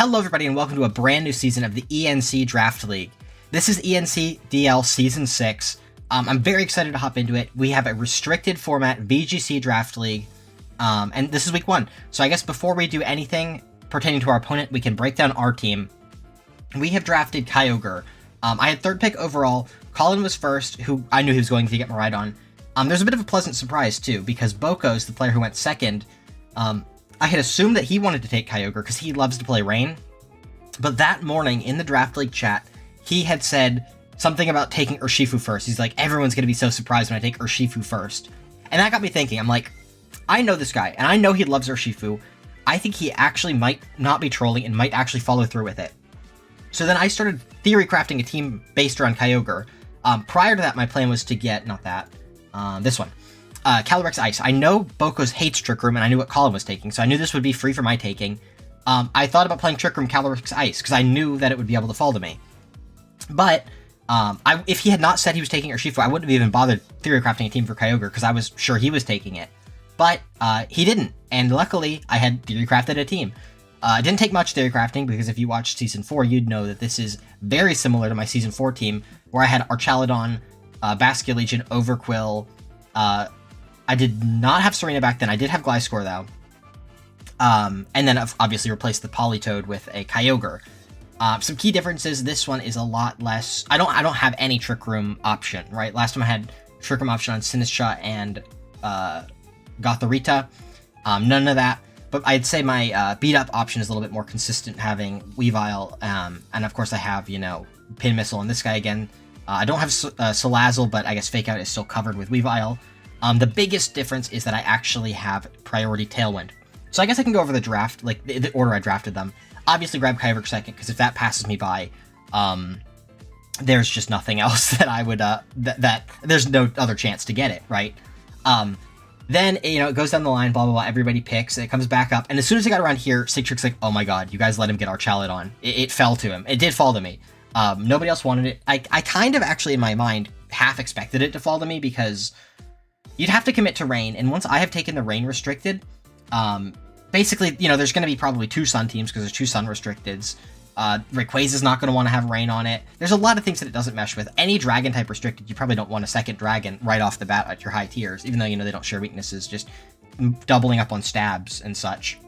Hello everybody and welcome to a brand new season of the ENC Draft League. This is ENCDL Season 6. I'm very excited to hop into it. We have a restricted format VGC Draft League, and this is week 1. So I guess before we do anything pertaining to our opponent, we can break down our team. We have drafted Kyogre. I had 3rd pick overall. Colin was 1st, who I knew he was going to get Miraidon. There's a bit of a pleasant surprise too, because Boko's the player who went 2nd. I had assumed that he wanted to take Kyogre because he loves to play Rain, but that morning in the Draft League chat, he had said something about taking Urshifu first. He's like, everyone's going to be so surprised when I take Urshifu first. And that got me thinking. I'm like, I know this guy, and I know he loves Urshifu. I think he actually might not be trolling and might actually follow through with it. So then I started theory crafting a team based around Kyogre. Prior to that, my plan was to get, not that, this one. Calyrex Ice. I know Boko's hates Trick Room, and I knew what Colin was taking, so I knew this would be free for my taking. I thought about playing Trick Room Calyrex Ice, because I knew that it would be able to fall to me. But, if he had not said he was taking Urshifu, I wouldn't have even bothered theory crafting a team for Kyogre, because I was sure he was taking it. But, he didn't, and luckily, I had theory crafted a team. It didn't take much theory crafting, because if you watched Season 4, you'd know that this is very similar to my Season 4 team, where I had Archaludon, Basculegion, Overquill, I did not have Serena back then. I did have Gliscor, though. And then, obviously, replaced the Politoed with a Kyogre. Some key differences. This one is a lot less... I don't have any Trick Room option, right? Last time I had Trick Room option on Sinistcha and Gothorita. None of that. But I'd say my beat-up option is a little bit more consistent, having Weavile. And, of course, I have, you know, Pin Missile and this guy again. I don't have Salazzle, but I guess Fake Out is still covered with Weavile. The biggest difference is that I actually have priority Tailwind. So I guess I can go over the draft, like the order I drafted them. Obviously grab Kyogre 2nd, because if that passes me by, there's just nothing else that I would, there's no other chance to get it, right? Then, you know, it goes down the line, blah, blah, blah, everybody picks, and it comes back up. And as soon as I got around here, Sigtrik's like, oh my god, you guys let him get Archaludon. It fell to him. It did fall to me. Nobody else wanted it. I kind of actually, in my mind, half expected it to fall to me, because... you'd have to commit to Rain, and once I have taken the Rain Restricted, basically, you know, there's going to be probably 2 Sun teams, because there's 2 Sun Restricteds. Rayquaza's not going to want to have Rain on it. There's a lot of things that it doesn't mesh with. Any Dragon-type Restricted, you probably don't want a 2nd Dragon right off the bat at your high tiers, even though, you know, they don't share weaknesses, just doubling up on stabs and such.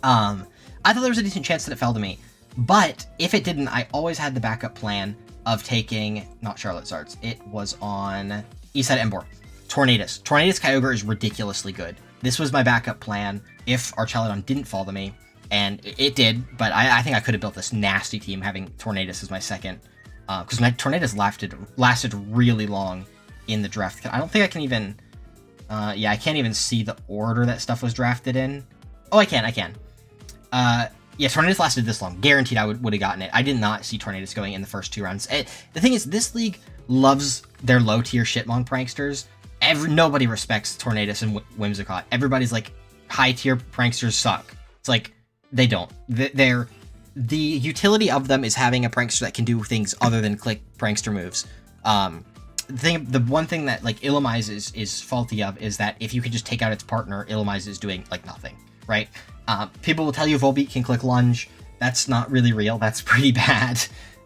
I thought there was a decent chance that it fell to me, but if it didn't, I always had the backup plan of taking, not Charizard's, it was on Eastside Emboar. Tornadus. Tornadus Kyogre is ridiculously good. This was my backup plan if Archaludon didn't fall to me, and it did, but I think I could have built this nasty team having Tornadus as my 2nd, because my Tornadus lasted really long in the draft. I don't think I can even, yeah, I can't even see the order that stuff was drafted in. Oh, I can. Yeah, Tornadus lasted this long. Guaranteed I would have gotten it. I did not see Tornadus going in the first 2 rounds. The thing is, this league loves their low-tier shitmon pranksters. Nobody respects Tornadus and Whimsicott. Everybody's like, high-tier pranksters suck. It's like, they don't. The utility of them is having a prankster that can do things other than click prankster moves. The one thing that, like, Illumise is faulty of is that if you could just take out its partner, Illumise is doing, like, nothing, right? People will tell you Volbeat can click Lunge. That's not really real. That's pretty bad.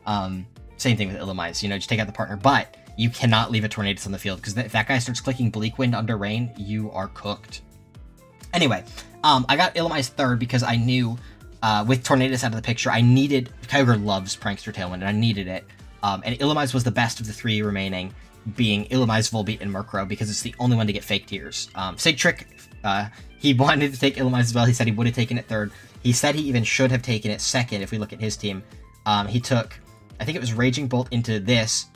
Same thing with Illumise. You know, just take out the partner, but... you cannot leave a Tornadus on the field, because if that guy starts clicking Bleak Wind under Rain, you are cooked. Anyway, I got Illumise 3rd because I knew, with Tornadus out of the picture, I needed... Kyogre loves Prankster Tailwind, and I needed it. And Illumise was the best of the 3 remaining, being Illumise, Volbeat, and Murkrow, because it's the only one to get fake tiers. Sigtrick, he wanted to take Illumise as well. He said he would have taken it 3rd. He said he even should have taken it 2nd if we look at his team. He took... I think it was Raging Bolt into this...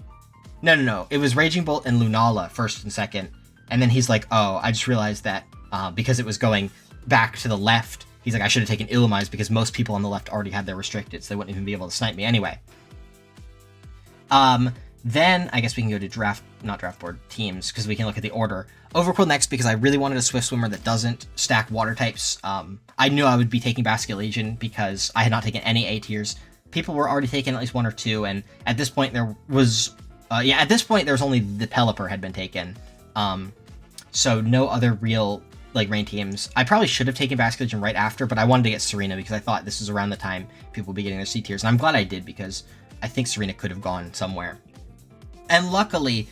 No. It was Raging Bolt and Lunala 1st and 2nd. And then he's like, oh, I just realized that because it was going back to the left, he's like, I should have taken Illumise because most people on the left already had their restricted, so they wouldn't even be able to snipe me anyway. Then I guess we can go to not draft board, teams, because we can look at the order. Overquill next because I really wanted a Swift Swimmer that doesn't stack water types. I knew I would be taking Basculegion because I had not taken any A tiers. People were already taking at least 1 or 2, and at this point there was... at this point, there was only the Pelipper had been taken. So no other real, like rain teams. I probably should have taken Basculegion right after, but I wanted to get Serena because I thought this was around the time people would be getting their C tiers, and I'm glad I did because I think Serena could have gone somewhere. And luckily,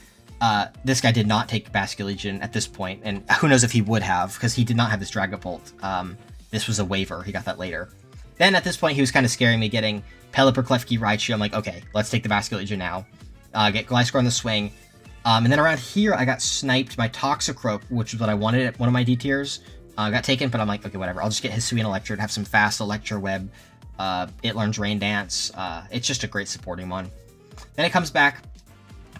this guy did not take Basculegion at this point, and who knows if he would have, because he did not have this Dragapult. This was a waiver, he got that later. Then at this point, he was kind of scaring me, getting Pelipper, Klefki, Raichu. I'm like, okay, let's take the Basculegion now. Get Gliscor on the swing. And then around here, I got sniped by Toxicroak, which is what I wanted at one of my D tiers. Got taken, but I'm like, okay, whatever. I'll just get Hisuian Electrode, have some fast Electro Web. It learns Rain Dance. It's just a great supporting one. Then it comes back.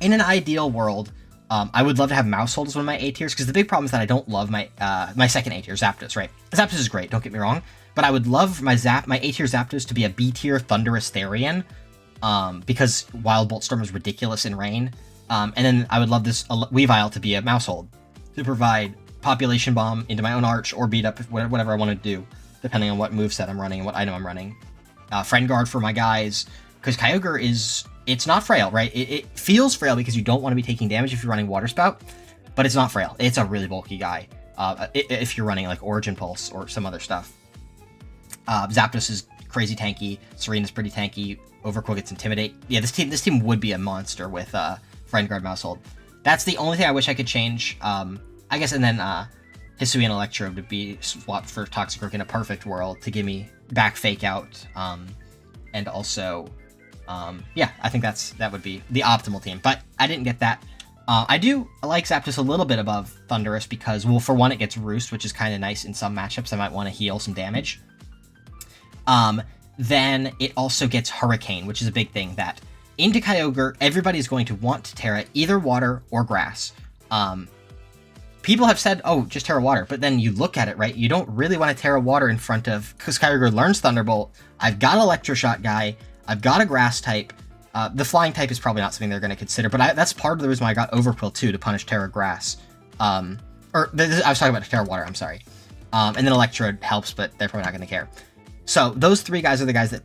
In an ideal world, I would love to have Mousehold as one of my A tiers, because the big problem is that I don't love my my second A tier, Zapdos, right? Zapdos is great, don't get me wrong, but I would love my A tier Zapdos to be a B tier Thundurus Therian, because Wild Bolt Storm is ridiculous in rain. And then I would love this Weavile to be a Mousehold, to provide Population Bomb into my own Arch, or beat up whatever I want to do, depending on what moveset I'm running and what item I'm running. Friend Guard for my guys, because Kyogre it's not frail, right? It feels frail because you don't want to be taking damage if you're running Water Spout, but it's not frail. It's a really bulky guy, if you're running like Origin Pulse or some other stuff. Zapdos is crazy tanky. Serena's pretty tanky. Overqwil gets Intimidate. Yeah, this team would be a monster with Friend Guard Mousehold. That's the only thing I wish I could change. I guess, and then Hisuian Electrode to be swapped for Toxicroak in a perfect world to give me back Fake Out, and also, yeah, I think that would be the optimal team, but I didn't get that. I do like Zapdos a little bit above Thundurus because, well, for one, it gets Roost, which is kind of nice in some matchups. I might want to heal some damage. Then it also gets Hurricane, which is a big thing that into Kyogre, everybody's going to want to Terra either water or grass. People have said, oh, just Terra Water, but then you look at it, right? You don't really want to Terra Water in front of, because Kyogre learns Thunderbolt. I've got Electroshot guy. I've got a Grass type. The Flying type is probably not something they're going to consider, but that's part of the reason why I got Overqwil too, to punish Terra Grass. I was talking about Terra Water, I'm sorry. And then Electrode helps, but they're probably not going to care. So those three guys are the guys that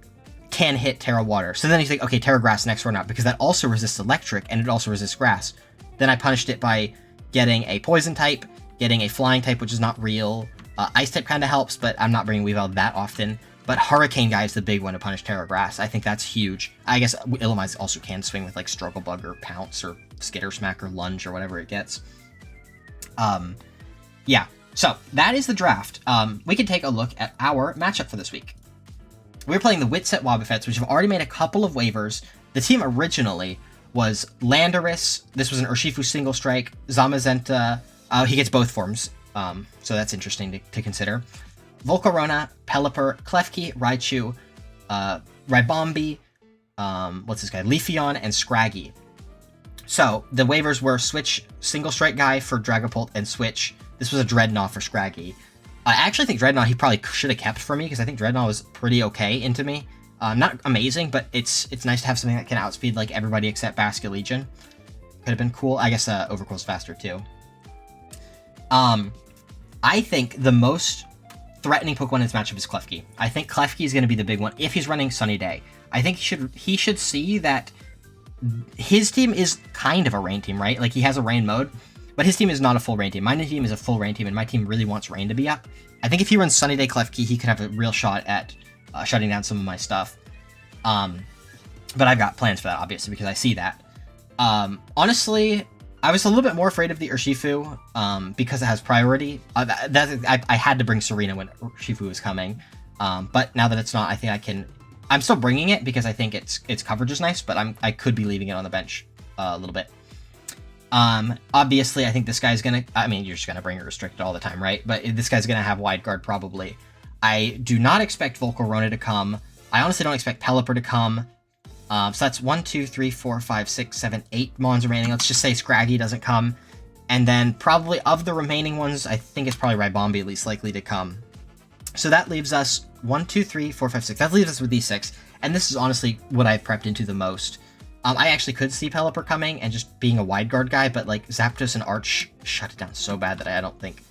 can hit Terra Water. So then you think, okay, Terra Grass next run out, because that also resists Electric, and it also resists Grass. Then I punished it by getting a Poison type, getting a Flying type, which is not real. Ice type kind of helps, but I'm not bringing Weavile that often. But Hurricane guy is the big one to punish Terra Grass. I think that's huge. I guess Illumise also can swing with like Struggle Bug or Pounce or Skitter Smack or Lunge or whatever it gets. Yeah, so that is the draft. We can take a look at our matchup for this week. We're playing the Whitsett Wobbuffets, which have already made a couple of waivers. The team originally was Landorus. This was an Urshifu single strike. Zamazenta. He gets both forms, so that's interesting to consider. Volcarona, Pelipper, Klefki, Raichu, Ribombee, what's this guy? Leafeon, and Scraggy. So the waivers were switch single strike guy for Dragapult and switch. This was a Dreadnought for Scraggy. I actually think Dreadnought he probably should have kept for me because I think Dreadnought was pretty okay into me. Not amazing, but it's nice to have something that can outspeed like everybody except Basculegion. Could have been cool. I guess Overqwil's faster too. I think the most threatening Pokemon in this matchup is Klefki. I think Klefki is going to be the big one if he's running Sunny Day. I think he should see that his team is kind of a rain team, right? Like he has a rain mode, but his team is not a full rain team. My team is a full rain team, and my team really wants rain to be up. I think if he runs Sunny Day Klefki, he could have a real shot at shutting down some of my stuff. But I've got plans for that, obviously, because I see that. Honestly, I was a little bit more afraid of the Urshifu because it has priority. I had to bring Serena when Urshifu was coming. But now that it's not, I think I can... I'm still bringing it because I think its coverage is nice, but I could be leaving it on the bench a little bit. Obviously, I think this guy's gonna... I mean, you're just gonna bring it restricted all the time, right? But this guy's gonna have Wide Guard, probably. I do not expect Volcarona to come. I honestly don't expect Pelipper to come. So that's 1, 2, 3, 4, 5, 6, 7, 8 Mons remaining. Let's just say Scraggy doesn't come. And then probably of the remaining ones, I think it's probably Ribombee least likely to come. So that leaves us 1, 2, 3, 4, 5, 6. That leaves us with these 6. And this is honestly what I prepped into the most. I actually could see Pelipper coming and just being a wide guard guy, but like Zapdos and Arch shut it down so bad that I don't think...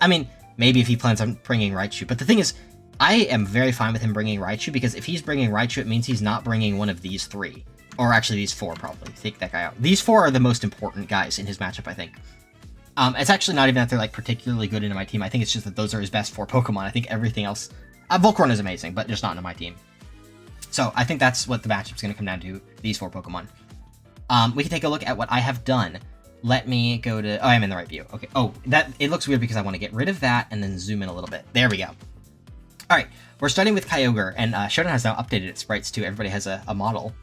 I mean, maybe if he plans on bringing Raichu. But the thing is, I am very fine with him bringing Raichu, because if he's bringing Raichu, it means he's not bringing one of these 3. Or actually these 4, probably. Take that guy out. These 4 are the most important guys in his matchup, I think. It's actually not even that they're like particularly good into my team. I think it's just that those are his best 4 Pokemon. I think everything else, Volcarona is amazing, but just not into my team. So I think that's what the matchup's going to come down to, these 4 Pokemon. We can take a look at what I have done. Let me go to... Oh, I'm in the right view. Okay. Oh, it looks weird because I want to get rid of that and then zoom in a little bit. There we go. All right. We're starting with Kyogre, and Shodan has now updated its sprites too. Everybody has a model.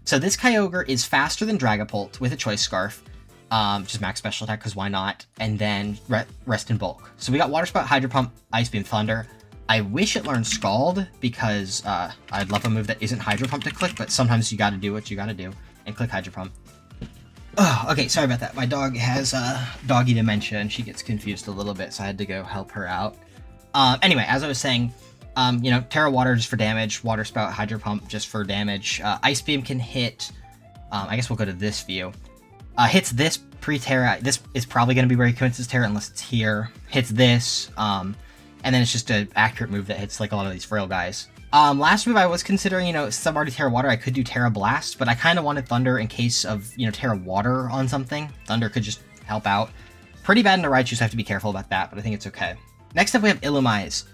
So this Kyogre is faster than Dragapult with a Choice Scarf. Just max special attack, because why not? And then Rest in Bulk. So we got Water Spout, Hydro Pump, Ice Beam, Thunder. I wish it learned Scald, because I'd love a move that isn't Hydro Pump to click, but sometimes you gotta do what you gotta do and click Hydro Pump. Oh, okay, sorry about that. My dog has doggy dementia, and she gets confused a little bit, so I had to go help her out. Anyway, as I was saying, you know, Terra Water just for damage, Water Spout, Hydro Pump just for damage. Ice Beam can hit, I guess we'll go to this view. Hits this pre-Terra. This is probably going to be where he commits his Terra unless it's here. Hits this, and then it's just an accurate move that hits like a lot of these frail guys. Last move I was considering, you know, since I'm already Terra Water, I could do Terra Blast, but I kind of wanted Thunder in case of, you know, Terra Water on something. Thunder could just help out. Pretty bad in a Raichu, so I have to be careful about that, but I think it's okay. Next up, we have Illumise.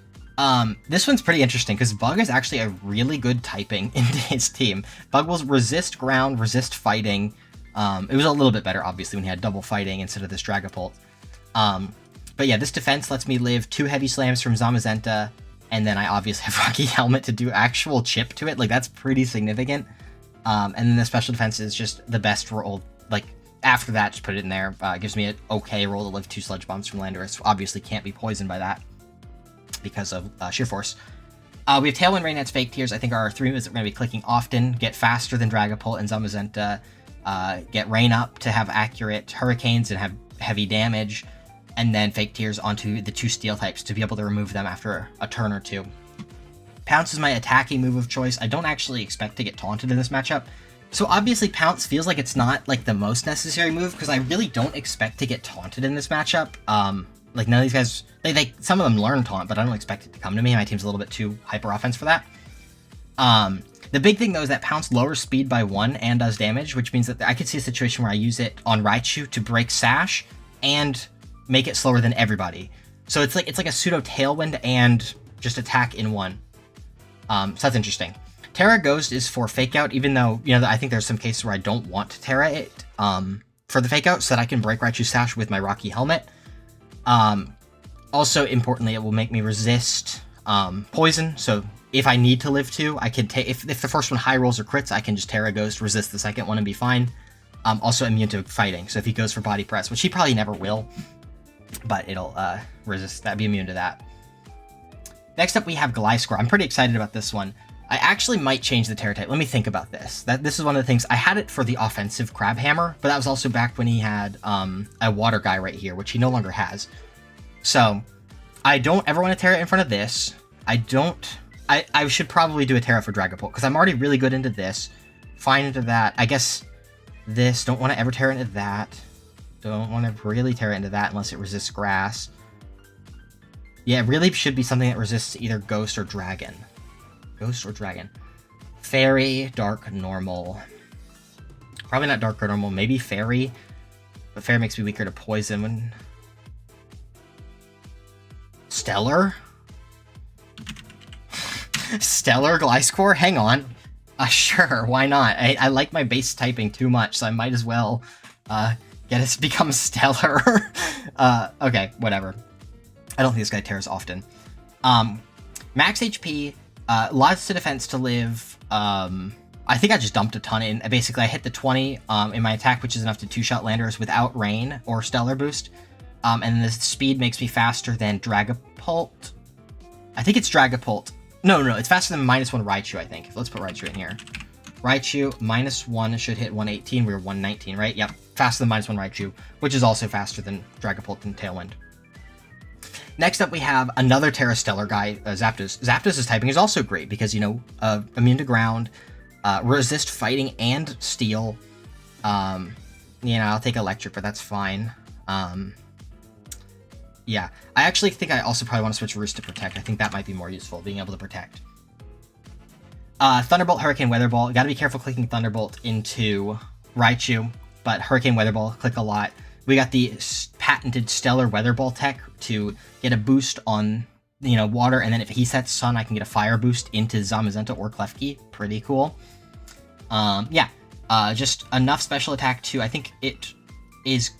This one's pretty interesting, because Bug is actually a really good typing into his team. Bug will resist ground, resist fighting. It was a little bit better, obviously, when he had double fighting instead of this Dragapult. But yeah, this defense lets me live 2 Heavy Slams from Zamazenta, and then I obviously have Rocky Helmet to do actual chip to it. Like, that's pretty significant. And then the special defense is just the best roll. Like, after that, just put it in there. It gives me an okay roll to live 2 Sludge Bombs from Landorus. Obviously can't be poisoned by that because of Sheer Force. We have Tailwind, Rain Dance, Fake Tears. I think are our 3 moves that we're going to be clicking often. Get faster than Dragapult and Zamazenta. Get Rain Up to have accurate Hurricanes and have heavy damage. And then Fake Tears onto the 2 Steel types to be able to remove them after a turn or 2. Pounce is my attacking move of choice. I don't actually expect to get taunted in this matchup. So obviously Pounce feels like it's not like the most necessary move, because I really don't expect to get taunted in this matchup. Like none of these guys, some of them learn taunt, but I don't expect it to come to me. My team's a little bit too hyper offense for that. The big thing though is that Pounce lowers speed by 1 and does damage, which means that I could see a situation where I use it on Raichu to break Sash and make it slower than everybody. So it's like a pseudo Tailwind and just attack in 1. So that's interesting. Terra Ghost is for Fake Out, even though, you know, I think there's some cases where I don't want to Terra it for the Fake Out so that I can break Raichu Sash with my Rocky Helmet. Also, importantly, it will make me resist Poison, so if I need to live 2, I can take... If the first one high rolls or crits, I can just Terra Ghost, resist the second one, and be fine. Also immune to fighting, so if he goes for Body Press, which he probably never will, but it'll resist that, be immune to that. Next up, we have Gliscor. I'm pretty excited about this one. I actually might change the Terra type. Let me think about this. This is one of the things. I had it for the offensive Crab Hammer, but that was also back when he had a Water guy right here, which he no longer has. So I don't ever want to Terra in front of this. I should probably do a Terra for Dragapult, because I'm already really good into this. Fine into that. I guess this. Don't want to ever Terra into that. Don't want to really Terra into that unless it resists Grass. Yeah, it really should be something that resists either Ghost or Dragon. Ghost or Dragon. Fairy, Dark, Normal. Probably not Dark or Normal. Maybe Fairy. But Fairy makes me weaker to Poison. Stellar? Stellar Gliscor? Hang on. Sure, why not? I like my base typing too much, so I might as well get it to become Stellar. Okay, whatever. I don't think this guy tears often. Max HP, lots of defense to live. I think I just dumped a ton in. Basically, I hit the 20 in my attack, which is enough to 2-shot Landorus without Rain or Stellar Boost. And the speed makes me faster than Dragapult. I think it's Dragapult. No, it's faster than -1 Raichu, I think. Let's put Raichu in here. Raichu, -1 should hit 118. We were 119, right? Yep, faster than -1 Raichu, which is also faster than Dragapult and Tailwind. Next up, we have another Terra Stellar guy, Zapdos. Zapdos' typing is also great because, you know, immune to ground, resist fighting and steel. You know, I'll take electric, but that's fine. Yeah, I actually think I also probably want to switch Roost to Protect. I think that might be more useful, being able to protect. Thunderbolt, Hurricane, Weather Ball. Gotta be careful clicking Thunderbolt into Raichu, but Hurricane, Weather Ball, click a lot. We got the patented Stellar Weather Ball tech to get a boost on, you know, water, and then if he sets Sun, I can get a fire boost into Zamazenta or Klefki. Pretty cool. Yeah, just enough special attack to, I think it is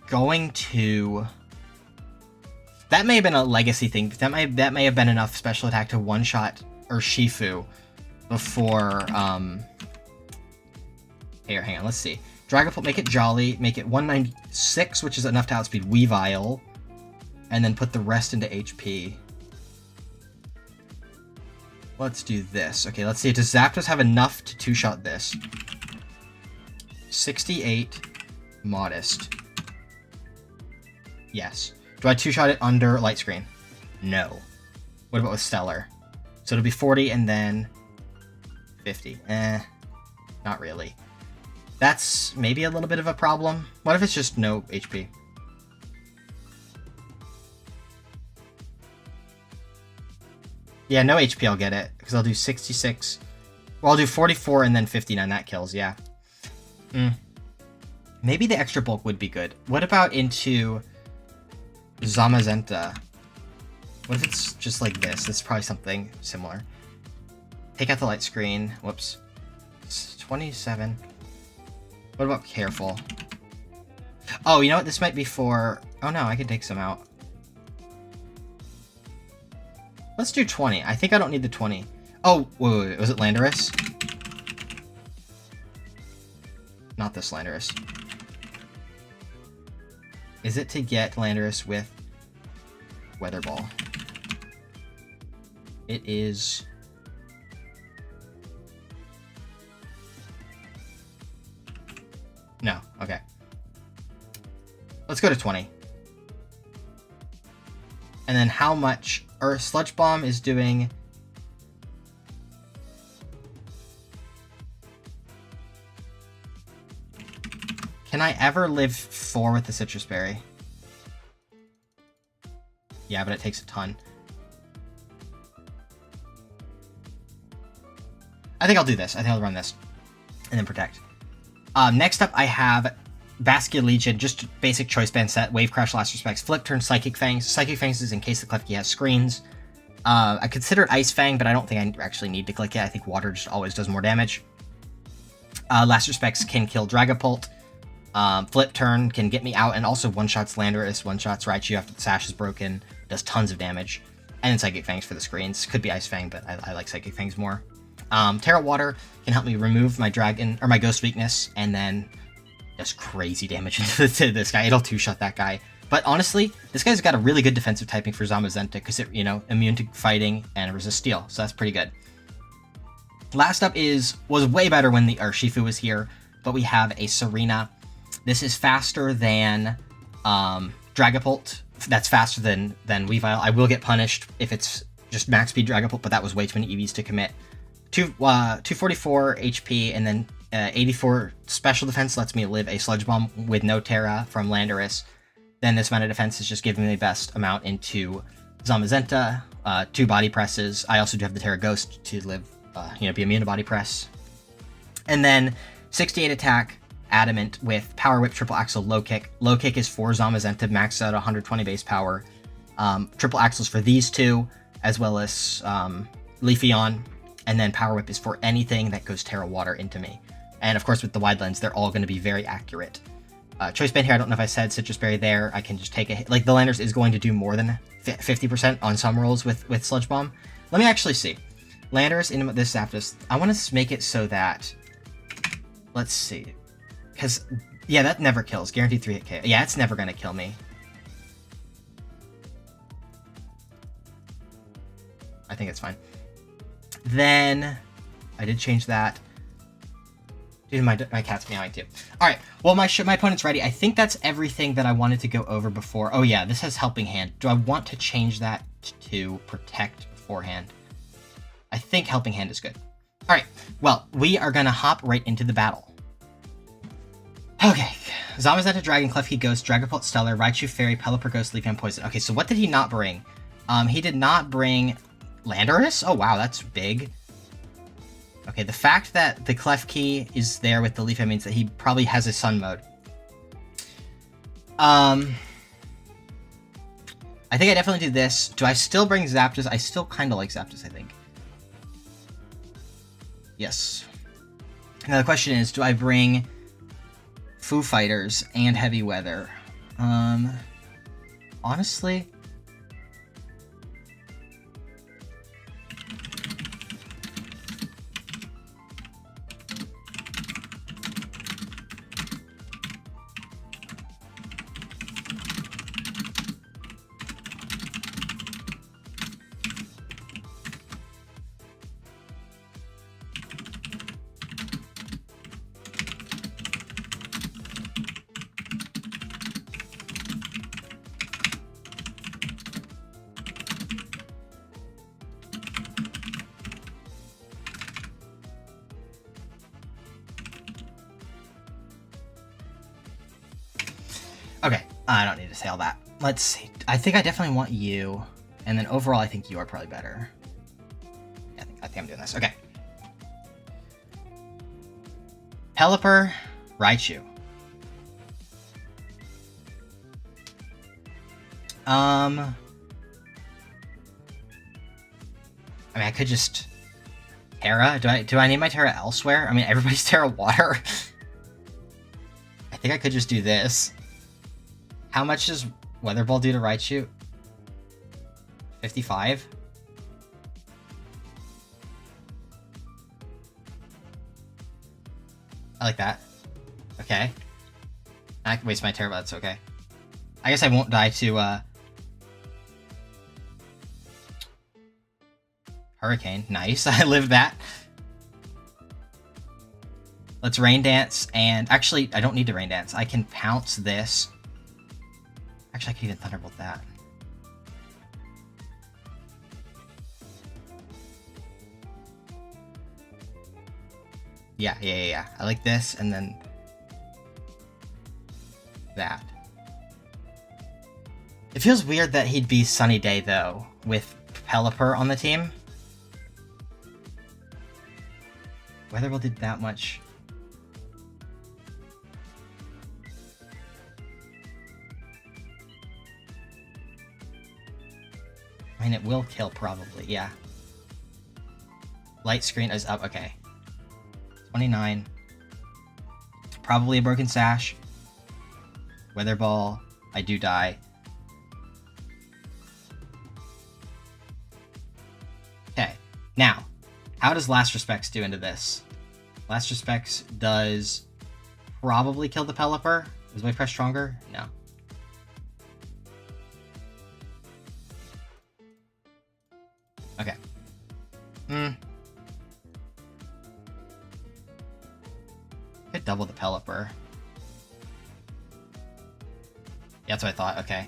going to... That may have been a legacy thing, but that may have been enough special attack to one-shot Urshifu before, Here, hang on, let's see. Dragapult, make it Jolly, make it 196, which is enough to outspeed Weavile, and then put the rest into HP. Let's do this. Okay, let's see, does Zapdos have enough to two-shot this? 68, Modest. Yes. Do I two-shot it under Light Screen? No. What about with Stellar? So it'll be 40 and then 50. Not really. That's maybe a little bit of a problem. What if it's just no HP? Yeah, no HP, I'll get it. Because I'll do 66. Well, I'll do 44 and then 59. That kills, yeah. Maybe the extra bulk would be good. What about into Zamazenta? What if it's just like this? It's probably something similar. Take out the light screen. Whoops. It's 27. What about careful? Oh, you know what? This might be for... Oh no, I can take some out. Let's do 20. I think I don't need the 20. Oh, wait. Was it Landorus? Not this Landorus. Is it to get Landorus with Weather Ball? It is... No, okay. Let's go to 20. And then how much... Or Sludge Bomb is doing... Can I ever live 4 with the Citrus Berry? Yeah, but it takes a ton. I think I'll do this. I think I'll run this. And then Protect. Next up, I have Baskia Legion, just basic Choice Band set. Wave Crash, Last Respects, Flip Turn, Psychic Fangs. Psychic Fangs is in case the Klefki has screens. I considered Ice Fang, but I don't think I actually need to click it. I think Water just always does more damage. Last Respects can kill Dragapult. Flip Turn can get me out, and also one-shots Landorus, one-shots Raichu after the Sash is broken. Does tons of damage. And then Psychic Fangs for the screens. Could be Ice Fang, but I like Psychic Fangs more. Terra Water can help me remove my Dragon, or my Ghost weakness, and then does crazy damage into this guy. It'll two-shot that guy. But honestly, this guy's got a really good defensive typing for Zamazenta, because it, you know, immune to fighting and resist steel, so that's pretty good. Last up was way better when the Urshifu was here, but we have a Serena. This is faster than Dragapult. That's faster than Weavile. I will get punished if it's just max speed Dragapult, but that was way too many EVs to commit. 244 HP, and then 84 special defense lets me live a Sludge Bomb with no Terra from Landorus. Then this amount of defense is just giving me the best amount into Zamazenta. 2 body presses. I also do have the Terra Ghost to live, be immune to body press. And then 68 attack, Adamant with Power Whip, Triple Axle, Low Kick. Low Kick is for Zamazenta, maxed out 120 base power. Triple Axles for these two, as well as Leafeon. And then Power Whip is for anything that goes Terra Water into me. And of course, with the Wide Lens, they're all going to be very accurate. Choice Band here, I don't know if I said Citrus Berry there. I can just take a hit. Like, the Landorus is going to do more than 50% on some rolls with Sludge Bomb. Let me actually see. Landorus into this Zapdos. I want to make it so that... Let's see. Because, yeah, that never kills. Guaranteed 3-hit KO. Yeah, it's never going to kill me. I think it's fine. Then, I did change that. Dude, my cat's meowing too. Alright, well, my opponent's ready. I think that's everything that I wanted to go over before. Oh yeah, this has Helping Hand. Do I want to change that to Protect beforehand? I think Helping Hand is good. Alright, well, we are going to hop right into the battle. Okay, Zamazenta, Dragon, Klefki, Ghost, Dragapult, Stellar, Raichu, Fairy, Pelipper, Ghost, Leafeon, Poison. Okay, so what did he not bring? He did not bring Landorus? Oh wow, that's big. Okay, the fact that the Klefki is there with the Leafeon means that he probably has a Sun mode. I think I definitely do this. Do I still bring Zapdos? I still kind of like Zapdos, I think. Yes. Now the question is, do I bring Foo Fighters and Heavy Weather? Honestly... Okay, I don't need to say all that. Let's see. I think I definitely want you, and then overall I think you are probably better. Yeah, I think I'm doing this. Okay. Pelipper, Raichu. I mean, I could just Terra. Do I name my Terra elsewhere? I mean, everybody's Terra Water. I think I could just do this. How much does Weather Ball do to Raichu? 55? I like that. Okay. I can waste my Terra, but that's okay. I guess I won't die to, Hurricane. Nice. I lived that. Let's Rain Dance, and actually, I don't need to Rain Dance. I can pounce this. Actually, I can even Thunderbolt that. Yeah. I like this, and then that. It feels weird that he'd be Sunny Day, though, with Pelipper on the team. Weather Ball did that much. I mean, it will kill, probably, yeah. Light screen is up, okay. 29. Probably a broken sash. Weather Ball, I do die. Okay, now, how does Last Respects do into this? Last Respects does probably kill the Pelipper. Is my press stronger? No. Okay. Could double the Pelipper. Yeah, that's what I thought. Okay.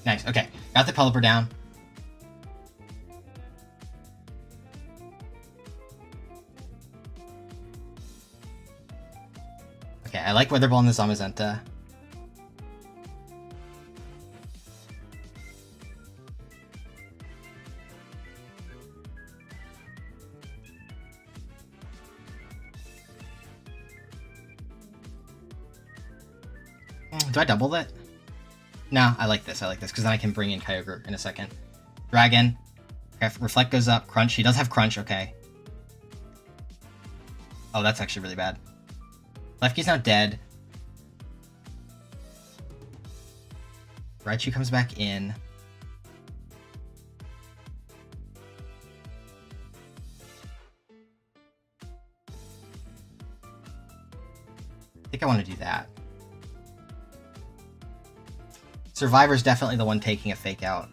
Nice. Okay. Got the Pelipper down. Okay, I like Weather Ball in the Zamazenta. Do I double that? No, I like this. I like this because then I can bring in Kyogre in a second. Dragon. Okay, Reflect goes up. Crunch. He does have Crunch. Okay. Oh, that's actually really bad. Lefkey's now dead. Raichu comes back in. I think I want to do that. Survivor's definitely the one taking a fake out.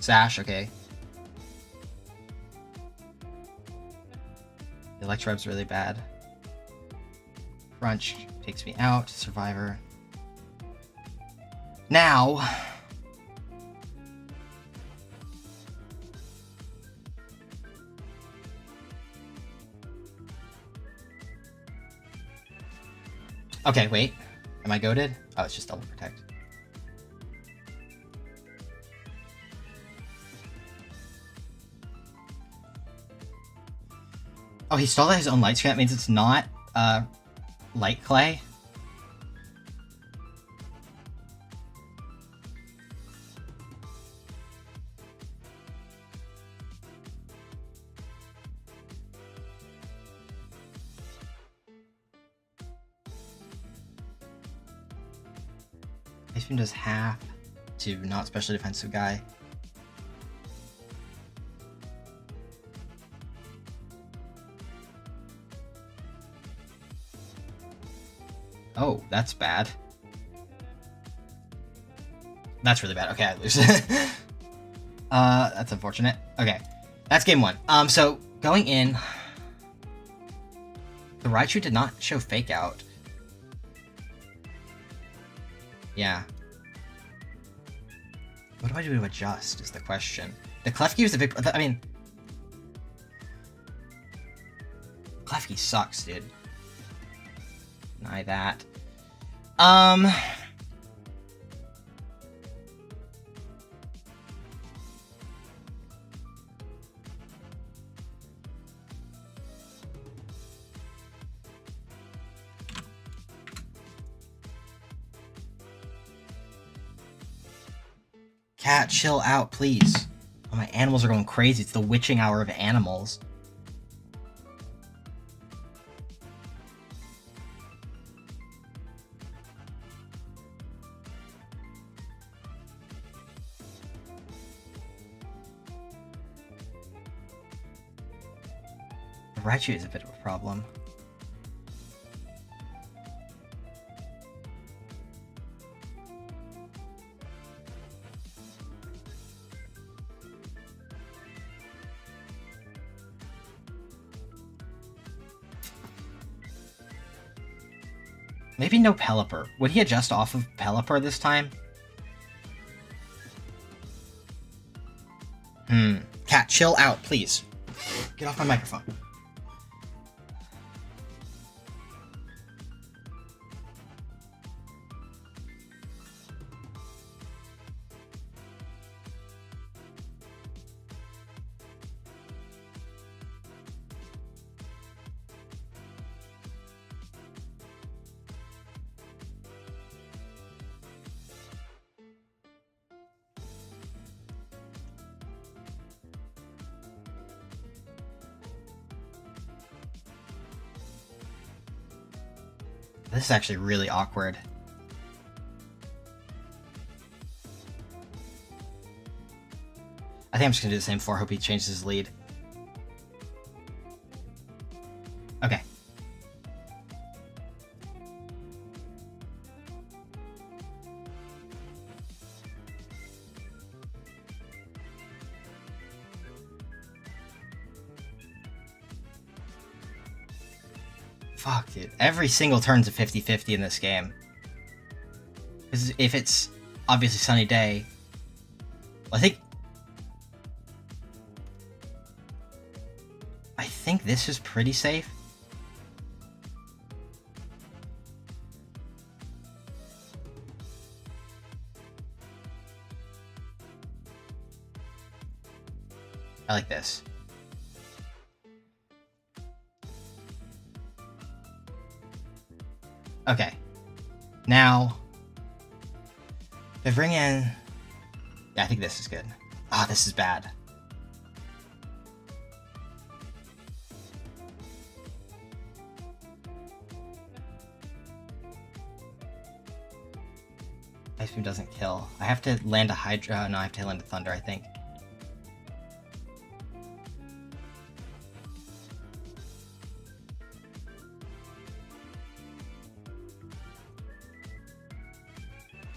Sash, okay. The Electrode's really bad. Crunch takes me out. Survivor. Now... Okay, wait. Am I goated? Oh, it's just double protect. Oh, he stole his own light screen. That means it's not Light Clay? Ice Beam does half to not special defensive guy. Oh, that's bad. That's really bad. Okay, I lose. That's unfortunate. Okay, that's game one. So going in, the Raichu did not show Fake Out. Yeah. What do I do to adjust is the question. The Klefki was the big... I mean... Klefki sucks, dude. Deny that. Cat, chill out, please. Oh, my animals are going crazy. It's the witching hour of animals. Raichu is a bit of a problem. Maybe no Pelipper. Would he adjust off of Pelipper this time? Cat, chill out, please. Get off my microphone. This is actually really awkward. I think I'm just gonna do the same for. Hope he changes his lead. Okay. Fuck, dude. Every single turn's a 50-50 in this game. Because if it's obviously sunny day, I think this is pretty safe. I like this. Okay. Now, if I bring in... Yeah, I think this is good. Ah, this is bad. Ice Beam doesn't kill. I have to land a Hydra. No, I have to land a Thunder, I think.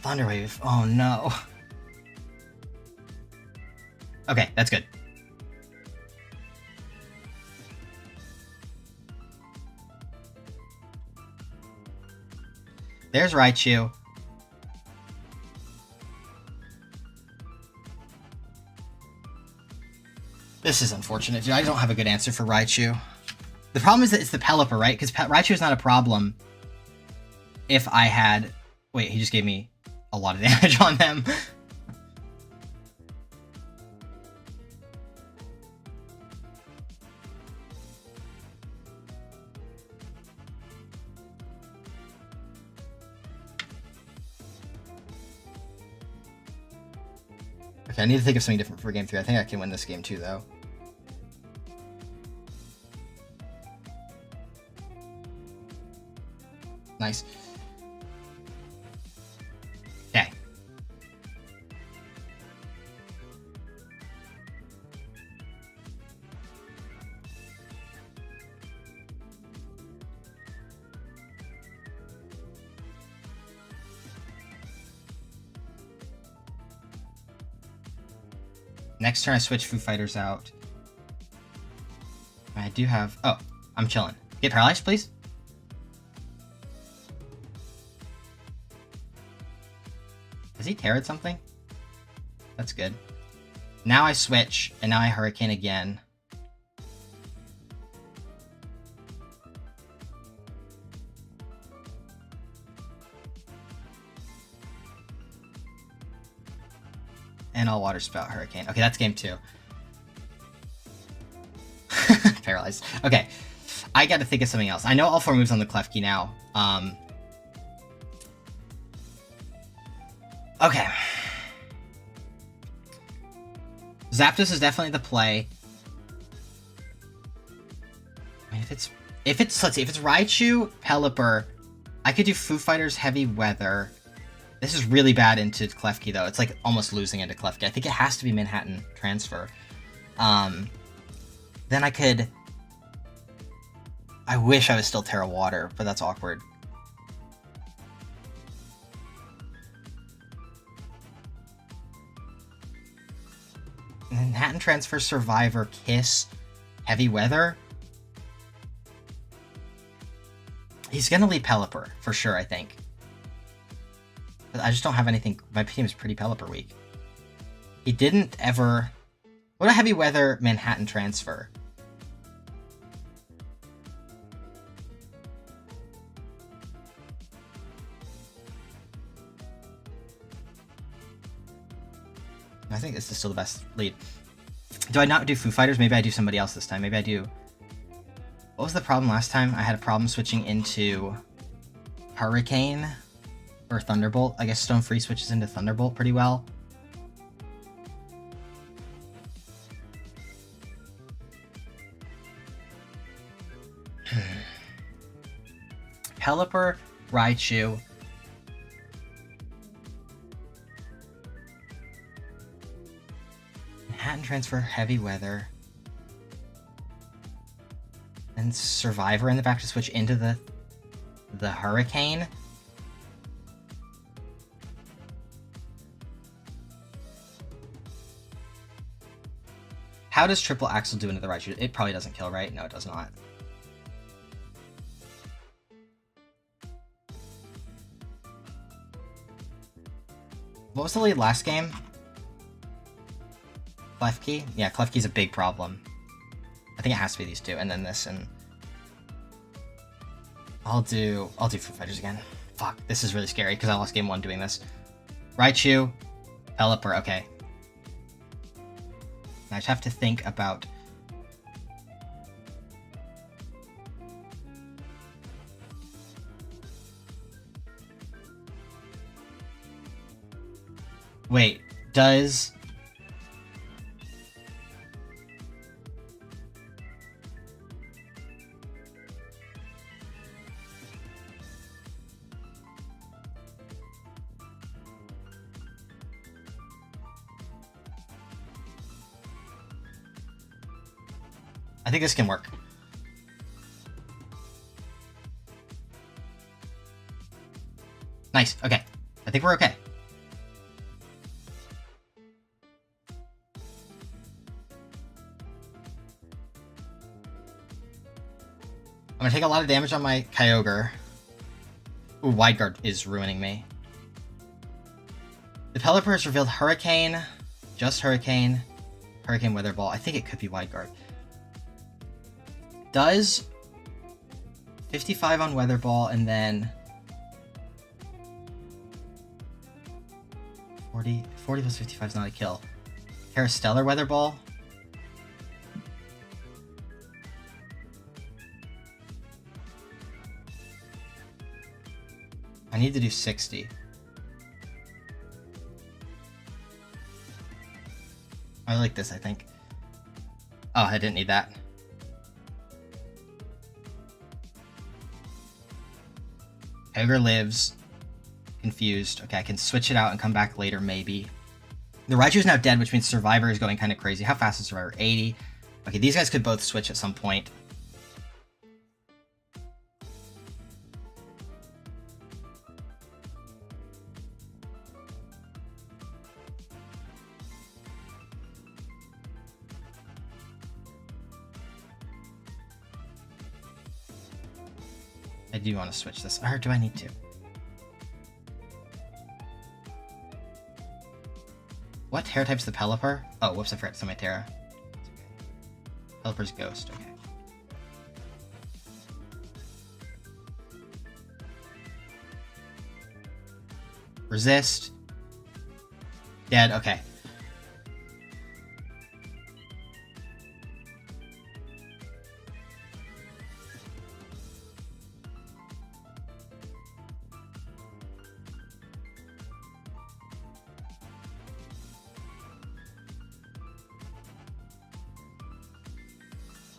Thunder Wave. Oh no. Okay, that's good. There's Raichu. This is unfortunate, dude. I don't have a good answer for Raichu. The problem is that it's the Pelipper, right? Because Raichu is not a problem if I had... Wait, he just gave me a lot of damage on them. Okay, I need to think of something different for game 3. I think I can win this game too, though. Nice. Okay. Next turn I switch Foo Fighters out. I do have... Oh, I'm chilling. Get paralyzed, please. Has he teared something? That's good. Now I switch, and now I Hurricane again. And I'll Water Spout Hurricane. Okay, that's game 2. Paralyzed. Okay, I gotta think of something else. I know all 4 moves on the Klefki now. Okay. Zapdos is definitely the play. I mean, if it's let's see, if it's Raichu, Pelipper, I could do Foo Fighters, Heavy Weather. This is really bad into Klefki though. It's like almost losing into Klefki. I think it has to be Manhattan Transfer. Then I could... I wish I was still Terra Water, but that's awkward. Manhattan Transfer, Survivor, Kiss, Heavy Weather. He's gonna lead Pelipper, for sure, I think. But I just don't have anything... My team is pretty Pelipper weak. He didn't ever... What a Heavy Weather Manhattan Transfer. I think this is still the best lead. Do I not do Foo Fighters? Maybe I do somebody else this time. Maybe I do... What was the problem last time? I had a problem switching into Hurricane or Thunderbolt. I guess Stone Free switches into Thunderbolt pretty well. Pelipper, Raichu. Manhattan Transfer, Heavy Weather. And Survivor in the back to switch into the Hurricane. How does Triple Axle do into the Raichu? It probably doesn't kill, right? No, it does not. What was the lead last game? Klefki? Yeah, Klefki's a big problem. I think it has to be these two, and then this, and... I'll do Foo Fighters again. Fuck, this is really scary, because I lost game 1 doing this. Raichu, Pelipper, okay. I just have to think about... Wait, does... I think this can work. Nice, okay. I think we're okay. I'm gonna take a lot of damage on my Kyogre. Ooh, Wide Guard is ruining me. The Pelipper has revealed Hurricane, just Hurricane, Hurricane Weather Ball. I think it could be Wide Guard. Does 55 on Weather Ball and then 40 plus 55 is not a kill. Stellar Weather Ball. I need to do 60. I like this, I think. Oh, I didn't need that. Ogre lives. Confused. Okay, I can switch it out and come back later, maybe. The Raichu's now dead, which means Survivor is going kind of crazy. How fast is Survivor? 80. Okay, these guys could both switch at some point. I do want to switch this. Or do I need to? What hair type's the Pelipper? Oh, whoops, I forgot to say my Terra. Okay. Pelipper's Ghost, okay. Resist. Dead, okay.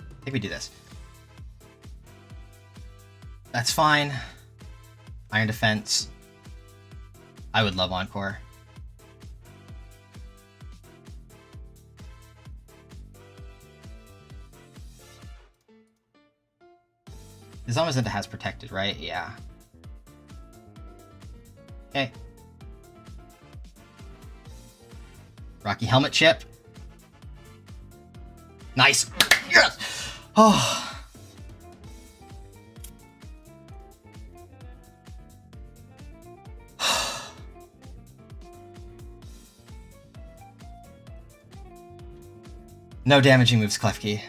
I think we do this. That's fine. Iron Defense. I would love Encore. This almost has protected, right? Yeah. Okay. Rocky Helmet Chip. Nice. Yes! Oh. No damaging moves, Klefki.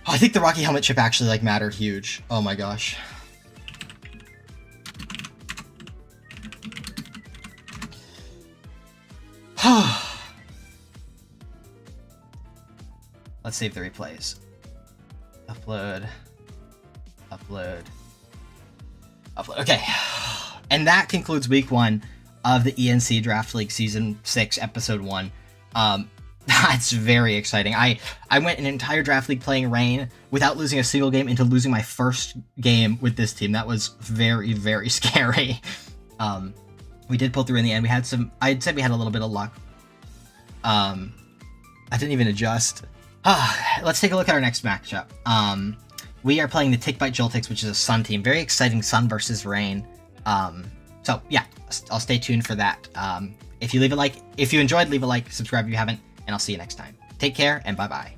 Oh, I think the Rocky Helmet Chip actually like mattered huge. Oh my gosh. Let's save the replays. Upload. Upload. Upload. Okay. And that concludes week 1 of the ENC Draft League Season 6, Episode 1. That's very exciting. I went an entire Draft League playing Rain without losing a single game into losing my first game with this team. That was very, very scary. We did pull through in the end. We had some... I'd say we had a little bit of luck. I didn't even adjust. Let's take a look at our next matchup. We are playing the Tick Bite Joltix, which is a Sun team. Very exciting Sun versus Rain. So yeah, I'll stay tuned for that. If you leave a like, if you enjoyed, leave a like, subscribe if you haven't, and I'll see you next time. Take care, and bye-bye.